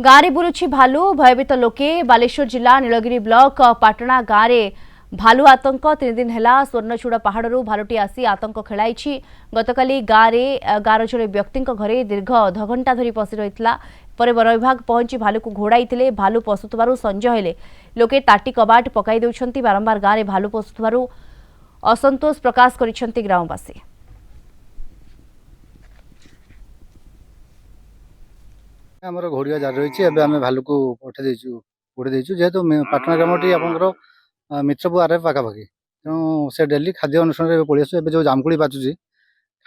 गाँव में बुलुछि भालू भयभीत लोके बालेश्वर जिला नीलगिरी ब्लॉक पाटणा गाँव में भालू आतंक 3 दिन है स्वर्णचूड़ पहाड़ू भालुटी आसी आतंक खेलाई गतकाली गाँव जड़े व्यक्ति घरे दीर्घ अधघंटा धरी पशि रही पर वन विभाग पहुंची भालू को घोड़ाई भालू पशुवर संजय हेले लोके ताटी कबाट पकाई देउछंती बारंबार गाँव में भालू पशुवर असंतोष प्रकाश करिसेंती ग्रामवासी। आमर घोड़िया जार रही है आम भालू को पठे गोड़े जेहेतु पाटना ग्रामटी आप मित्रपुर आर पाखापाखि तेणु से डेली खाद्य अनुष्ठान पलि आस जो जामकुड़ी बाचुची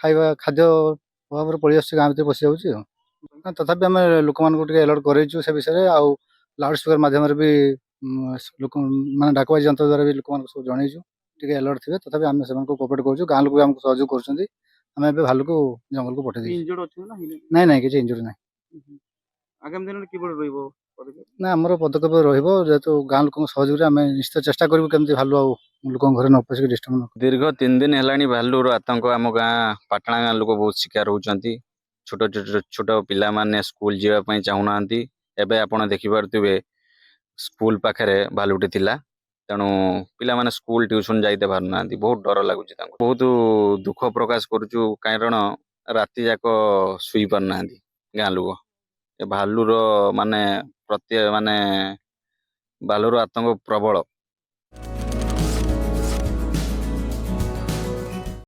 खाଇବା खाद्य अभाव पलि आस गाँव भर पशि जाऊँगी तथापि आम लोक मानक अलर्ट करेचु से विषय आउ लाउड स्पीकर माध्यम भी लोक मैंने डाकबाजी यंत्र द्वारा भी लोक सब जनईचु टे अलर्ट थे तथापि आम से कोअपरेट करूँ गाँव लोक आमको सहयोग कर भालू को जंगल को पठे ना ना किसी इंजुरी ना आगामी दिन कि ना आमर पदक्षेप रेतु गाँ लोक सहयोग आम निश्चित चेष्टा करूँ केमती भालू लोक घर न पशिक डिस्टर्ब न। दीर्घ 3 दिन है भालूर आतंक आम गाँ पाटणा गाँ लोक बहुत शिकार होती छोट छोट छोट पिला माने स्कूल जावाई चाहूना एवं आप देखिपे स्कूल पाखे भालुटी थिला तेणु पिला माने स्कूल ट्यूशन जाइते पार ना बहुत डर लगुच बहुत दुख प्रकाश करुचु कारण राति जाक शुई पार ना गाँ लोक भालुर माने प्रत्यय माने भालुर आतंक प्रबल।